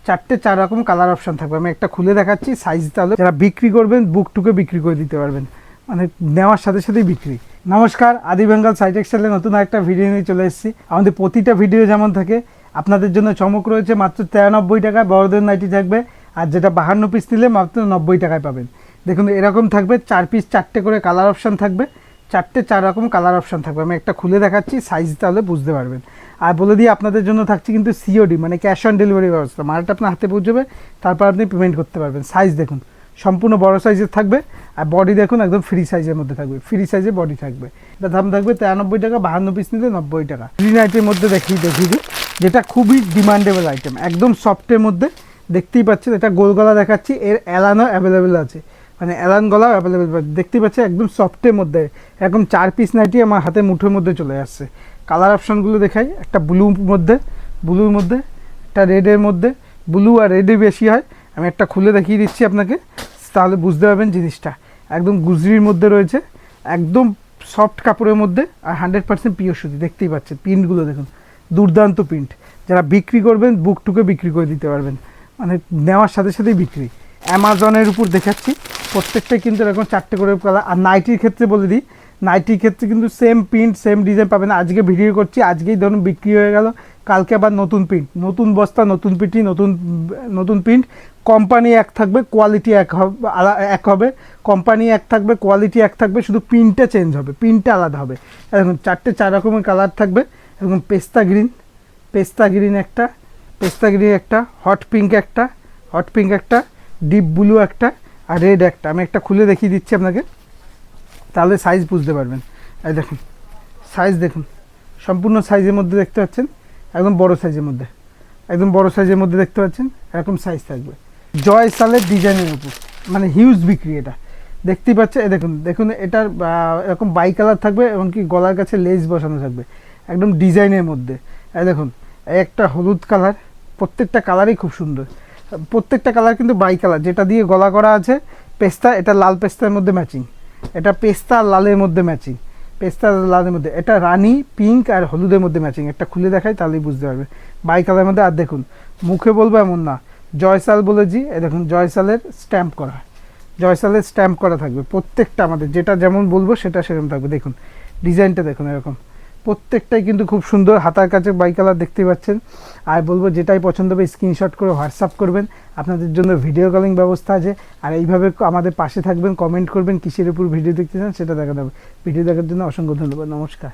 চারটে 4 রকম colour option থাকবে। আমি একটা খুলে দেখাচ্ছি সাইজ, তাহলে যারা বিক্রি করবেন বুক টুকে বিক্রি করে দিতে পারবেন, মানে নেওয়ার সাথে সাথেই বিক্রি। নমস্কার, আদি বেঙ্গল সাই টেক্সটাইলে নতুন একটা ভিডিও নিয়ে চলে এসেছি। আমাদের প্রতিটা ভিডিও যেমন থাকে আপনাদের জন্য চমক রয়েছে। মাত্র 93 টাকায় বড়দের নাইটি থাকবে, আর যেটা 52 পিস নিলে মাত্র 90 টাকায় পাবেন। দেখুন এরকম থাকবে, 4 পিস 4টে করে কালার অপশান থাকবে, 4 রকম কালার অপশান থাকবে। আমি একটা খুলে দেখাচ্ছি সাইজ, তাহলে বুঝতে পারবেন। আর বলে দিয়ে আপনাদের জন্য থাকছে কিন্তু সিওডি, মানে ক্যাশ অন ডেলিভারি ব্যবস্থা। মালটা আপনার হাতে পৌঁছবে, তারপর আপনি পেমেন্ট করতে পারবেন। সাইজ দেখুন সম্পূর্ণ বড় সাইজের থাকবে, আর বডি দেখুন একদম ফ্রি সাইজের মধ্যে থাকবে, ফ্রি সাইজে বডি থাকবে। এটা দাম থাকবে 93 টাকা, 52 পিস নিলে 90 টাকা। গ্রিন আইটেমের মধ্যে দেখিয়ে দিই, যেটা খুবই ডিমান্ডেবল আইটেম, একদম সফটের মধ্যে। দেখতেই পাচ্ছেন এটা গোল গলা দেখাচ্ছি, এর অ্যালানও অ্যাভেলেবেল আছে, মানে অ্যালান গলাও অ্যাভেলেবেল। দেখতেই পাচ্ছেন একদম সফটের মধ্যে এরকম 4 পিস নাইটি আমার হাতে মুঠোর মধ্যে চলে আসছে। কালার অপশানগুলো দেখাই, একটা ব্লুর মধ্যে, একটা রেডের মধ্যে, ব্লু আর রেডে বেশি হয়। আমি একটা খুলে দেখিয়ে দিচ্ছি আপনাকে, তাহলে বুঝতে পারবেন জিনিসটা। একদম গুজরির মধ্যে রয়েছে, একদম সফট কাপড়ের মধ্যে, আর 100% পিওর সুতি। দেখতেই পাচ্ছেন প্রিন্টগুলো দেখুন, দুর্দান্ত প্রিন্ট। যারা বিক্রি করবেন বুক টুকে বিক্রি করে দিতে পারবেন, মানে নেওয়ার সাথে সাথেই বিক্রি। অ্যামাজনের উপর দেখাচ্ছি, প্রত্যেকটাই কিন্তু এরকম 4টে করে কালার। আর নাইটির ক্ষেত্রে বলে দিই, নাইটির ক্ষেত্রে কিন্তু সেম প্রিন্ট সেম ডিজাইন পাবেন। আজকে ভিডিও করছি, আজকেই ধরুন বিক্রি হয়ে গেল, কালকে আবার নতুন প্রিন্ট, নতুন বস্তা, নতুন পিটি, নতুন প্রিন্ট। কোম্পানি এক থাকবে, কোয়ালিটি এক হবে। কোম্পানি এক থাকবে, কোয়ালিটি এক থাকবে, শুধু প্রিন্টটা চেঞ্জ হবে, প্রিন্টটা আলাদা হবে। এরকম 4 রকমের কালার থাকবে। এরকম পেস্তা গ্রিন একটা, হট পিঙ্ক একটা, ডিপ ব্লু একটা, আর রেড একটা। আমি একটা খুলে দেখিয়ে দিচ্ছি আপনাকে, তাহলে সাইজ বুঝতে পারবেন। এই দেখুন সাইজ দেখুন, সম্পূর্ণ সাইজের মধ্যে দেখতে পাচ্ছেন, একদম বড় সাইজের মধ্যে দেখতে পাচ্ছেন। এরকম সাইজ থাকবে জয়সালের ডিজাইনের উপর, মানে হিউজ বিক্রি এটা। দেখতেই পাচ্ছেন, দেখুন এটার এরকম বাই কালার থাকবে, এবং কি গলার কাছে লেস বসানো থাকবে একদম ডিজাইনের মধ্যে। এই দেখুন একটা হলুদ কালার, প্রত্যেকটা কালারই খুব সুন্দর। প্রত্যেকটা কালার কিন্তু বাই কালার, যেটা দিয়ে গলা করা আছে পেস্তা, এটা লাল পেস্তার মধ্যে ম্যাচিং, এটা পেস্তা আর লালের মধ্যে ম্যাচিং, এটা রানী পিঙ্ক আর হলুদের মধ্যে ম্যাচিং। একটা খুলে দেখাই তাহলেই বুঝতে পারবে, বাই কালারের মধ্যে। আর দেখুন মুখে বলবো এমন না, জয়সাল বলেছি। দেখুন জয়সালের স্ট্যাম্প করা থাকবে প্রত্যেকটা, আমাদের যেটা যেমন বলবো সেটা সেরকম থাকবে। দেখুন ডিজাইনটা দেখুন, এরকম প্রত্যেকটাই কিন্তু খুব সুন্দর। হাতার কাছে বাই কালার দেখতে পাচ্ছেন। আর বলবো যেটাই পছন্দ হবে স্ক্রিনশট করে হোয়াটসঅ্যাপ করবেন, আপনাদের জন্য ভিডিও কলিং ব্যবস্থা আছে। আর এইভাবে আমাদের পাশে থাকবেন, কমেন্ট করবেন কিসের উপর ভিডিও দেখতে চান সেটা দেখা যাবে। ভিডিও দেখার জন্য অসংখ্য ধন্যবাদ, নমস্কার।